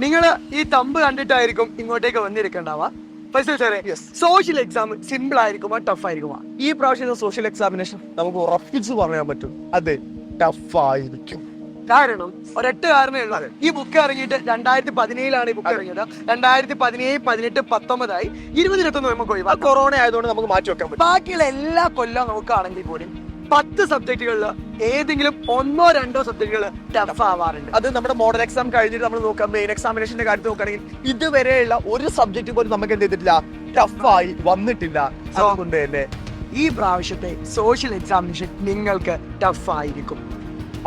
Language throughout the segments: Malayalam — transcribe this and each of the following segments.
നിങ്ങൾ ഈ തമ്പ് കണ്ടിട്ടായിരിക്കും ഇങ്ങോട്ടേക്ക് വന്നിരിക്കണ്ടാവാ. സോഷ്യൽ എക്സാം സിമ്പിൾ ആയിരിക്കുമോ ടഫ് ആയിരിക്കുമോ? ഈ പ്രാവശ്യത്തെ സോഷ്യൽ എക്സാമിനേഷൻ നമുക്ക് ഉറപ്പിച്ച് പറയാൻ പറ്റും, അത് ടഫ് ആയിരിക്കും. കാരണം ഒരൊറ്റ കാരണമേ ഉള്ളൂ. ഈ ബുക്ക് ഇറങ്ങിയിട്ട് 2017 ഈ ബുക്ക് ഇറങ്ങിയത്. 2017, 18, 19 2021 നമുക്ക് ഒഴിവാ. കൊറോണ ആയതുകൊണ്ട് നമുക്ക് മാറ്റി വെക്കാൻ പറ്റും. ബാക്കിയുള്ള എല്ലാ കൊല്ലം നോക്കുകയാണെങ്കിൽ പോലും 10 സബ്ജക്റ്റുകളിൽ ഏതെങ്കിലും 1-2 സബ്ജക്റ്റുകൾ ടഫ് ആവാറുണ്ട്. അത് നമ്മുടെ മോഡൽ എക്സാം കഴിഞ്ഞിട്ട് നമ്മൾ നോക്കാം, മെയിൻ എക്സാമിനേഷന്റെ കാര്യത്തിൽ നോക്കുകയാണെങ്കിൽ ഇതുവരെയുള്ള ഒരു സബ്ജക്ട് പോലും നമുക്ക് എന്ത് ചെയ്തിട്ടില്ല, ടഫായി വന്നിട്ടില്ല. അതുകൊണ്ട് തന്നെ ഈ പ്രാവശ്യത്തെ സോഷ്യൽ എക്സാമിനേഷൻ നിങ്ങൾക്ക് ടഫ് ആയിരിക്കും.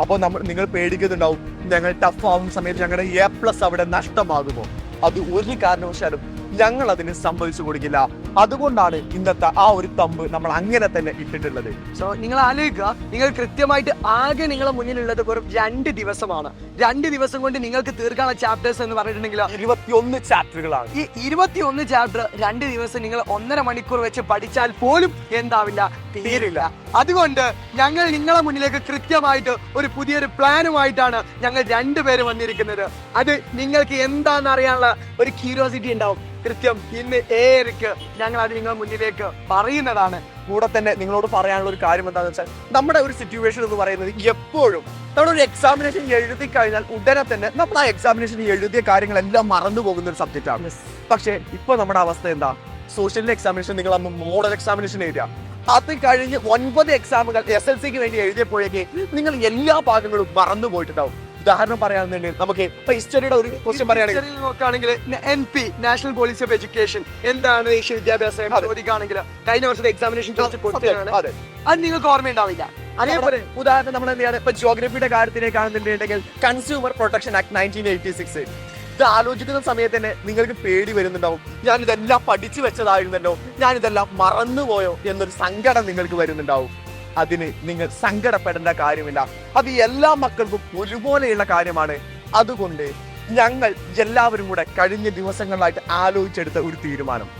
അപ്പോൾ നിങ്ങൾ പേടിക്കുന്നുണ്ടാവും, ഞങ്ങൾ ടഫ് ആവുന്ന സമയത്ത് ഞങ്ങളുടെ A+ അവിടെ നഷ്ടമാകുമോ? അത് ഒരു കാരണവശാലും ഞങ്ങൾ അതിന് സമ്മതിച്ചു കൊടുക്കില്ല. അതുകൊണ്ടാണ് ഇന്നത്തെ ആ ഒരു തമ്പ് നമ്മൾ അങ്ങനെ തന്നെ ഇട്ടിട്ടുള്ളത്. സോ നിങ്ങൾ ആലോചിക്കുക, നിങ്ങൾ കൃത്യമായിട്ട് ആകെ നിങ്ങളെ മുന്നിലുള്ളത് വെറും 2 ദിവസമാണ്. 2 ദിവസം കൊണ്ട് നിങ്ങൾക്ക് തീർക്കാനുള്ള ചാപ്റ്റേഴ്സ് എന്ന് പറഞ്ഞിട്ടുണ്ടെങ്കിൽ 21 ചാപ്റ്ററുകളാണ്. ഈ 21 ചാപ്റ്റർ 2 ദിവസം നിങ്ങൾ 1.5 മണിക്കൂർ വെച്ച് പഠിച്ചാൽ പോലും എന്താവില്ല, തീരില്ല. അതുകൊണ്ട് ഞങ്ങൾ നിങ്ങളെ മുന്നിലേക്ക് കൃത്യമായിട്ട് ഒരു പുതിയൊരു പ്ലാനുമായിട്ടാണ് ഞങ്ങൾ 2 പേര് വന്നിരിക്കുന്നത്. അത് നിങ്ങൾക്ക് എന്താണെന്ന് അറിയാനുള്ള ഒരു ക്യൂരിയോസിറ്റി ഉണ്ടാവും. കൃത്യം ഇന്ന് 7:00 ഞങ്ങൾ അത് നിങ്ങളുടെ മുന്നിലേക്ക് പറയുന്നതാണ്. കൂടെ തന്നെ നിങ്ങളോട് പറയാനുള്ള ഒരു കാര്യം എന്താണെന്ന് വെച്ചാൽ, നമ്മുടെ ഒരു സിറ്റുവേഷൻ എന്ന് പറയുന്നത് എപ്പോഴും നമ്മളൊരു എക്സാമിനേഷൻ എഴുതി കഴിഞ്ഞാൽ ഉടനെ തന്നെ നമ്മൾ ആ എക്സാമിനേഷൻ എഴുതിയ കാര്യങ്ങളെല്ലാം മറന്നു പോകുന്ന ഒരു സബ്ജക്റ്റ് ആണ്. പക്ഷേ ഇപ്പൊ നമ്മുടെ അവസ്ഥ എന്താ? സോഷ്യൽ എക്സാമിനേഷൻ നിങ്ങൾ അന്ന് മോഡൽ എക്സാമിനേഷൻ എഴുതുക, അത് കഴിഞ്ഞ് 9 എക്സാമുകൾ SLCക്ക് വേണ്ടി എഴുതിയപ്പോഴേക്ക് നിങ്ങൾ എല്ലാ ഭാഗങ്ങളും മറന്നു പോയിട്ടുണ്ടാവും. ഉദാഹരണം പറയാന്നുണ്ടെങ്കിൽ നമുക്ക് ഹിസ്റ്ററിയുടെ ഒരു ക്വസ്റ്റ്യൻ പറയുകയാണെങ്കിൽ നോക്കുകയാണെങ്കിൽ NP national policy of education എന്താണ് ദേശീയ വിദ്യാഭ്യാസം ചോദിക്കുകയാണെങ്കിൽ കഴിഞ്ഞ വർഷത്തെ എക്സാമിനേഷൻ അത് നിങ്ങൾക്ക് ഓർമ്മയുണ്ടാവില്ല. അതേപോലെ ഉദാഹരണം നമ്മൾ എന്ത് ചെയ്യാണ്, ഇപ്പൊ ജിയോഗ്രഫിയുടെ കാര്യത്തിലേക്ക് ആണെന്നുണ്ടെങ്കിൽ കൺസ്യൂമർ പ്രൊട്ടക്ഷൻ ആക്ട് 1986. ഇത് ആലോചിക്കുന്ന സമയത്ത് തന്നെ നിങ്ങൾക്ക് പേടി വരുന്നുണ്ടാവും, ഞാൻ ഇതെല്ലാം പഠിച്ചു വെച്ചതായിരുന്നല്ലോ, ഞാൻ ഇതെല്ലാം മറന്നുപോയോ എന്നൊരു സങ്കടം നിങ്ങൾക്ക് വരുന്നുണ്ടാവും. അതിന് നിങ്ങൾ സങ്കടപ്പെടേണ്ട കാര്യമില്ല, അത് എല്ലാ മക്കൾക്കും ഒരുപോലെയുള്ള കാര്യമാണ്. അതുകൊണ്ട് ഞങ്ങൾ എല്ലാവരും കൂടെ കഴിഞ്ഞ ദിവസങ്ങളിലായിട്ട് ആലോചിച്ചെടുത്ത ഒരു തീരുമാനം,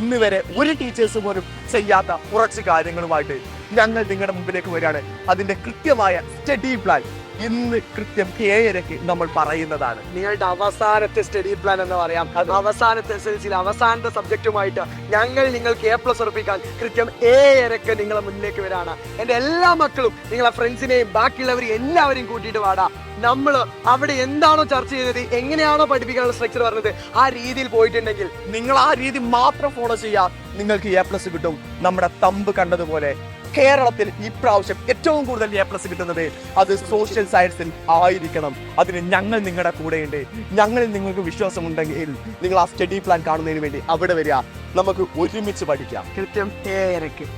ഇന്ന് വരെ ഒരു ടീച്ചേഴ്സ് പോലും ചെയ്യാത്ത കുറച്ച് കാര്യങ്ങളുമായിട്ട് ഞങ്ങൾ നിങ്ങളുടെ മുമ്പിലേക്ക് വരികയാണ്. അതിന്റെ കൃത്യമായ സ്റ്റഡി പ്ലാൻ ഇന്ന് കൃത്യം 7:00 നമ്മൾ പറയുന്നതാണ്. നിങ്ങളുടെ അവസാനത്തെ സ്റ്റഡി പ്ലാൻ എന്ന് പറയാം. അവസാനത്തെ SLCയിലെ അവസാനത്തെ സബ്ജക്റ്റുമായിട്ട് ഞങ്ങൾ നിങ്ങൾക്ക് A+ ഉറപ്പിക്കാൻ കൃത്യം 7:00 നിങ്ങളെ മുന്നിലേക്ക് വരാണ്. എന്റെ എല്ലാ മക്കളും നിങ്ങളെ ഫ്രണ്ട്സിനെയും ബാക്കിയുള്ളവരെയും എല്ലാവരെയും കൂട്ടിയിട്ട് വാടാ. നമ്മൾ അവിടെ എന്താണോ ചർച്ച ചെയ്തത്, എങ്ങനെയാണോ പഠിപ്പിക്കാനുള്ള സ്ട്രക്ചർ പറഞ്ഞത്, ആ രീതിയിൽ പോയിട്ടുണ്ടെങ്കിൽ നിങ്ങൾ ആ രീതി മാത്രം ഫോളോ ചെയ്യാം, നിങ്ങൾക്ക് A+ കിട്ടും. നമ്മുടെ തമ്പ് കണ്ടതുപോലെ കേരളത്തിൽ ഈ പ്രാവശ്യം ഏറ്റവും കൂടുതൽ A+ കിട്ടുന്നത് അത് സോഷ്യൽ സയൻസിൽ ആയിരിക്കണം. അതിന് ഞങ്ങൾ നിങ്ങളുടെ കൂടെയുണ്ട്. ഞങ്ങളിൽ നിങ്ങൾക്ക് വിശ്വാസമുണ്ടെങ്കിൽ നിങ്ങൾ ആ സ്റ്റഡി പ്ലാൻ കാണുന്നതിന് വേണ്ടി അവിടെ വരിക, നമുക്ക് ഒരുമിച്ച് പഠിക്കാം. കൃത്യം 7:00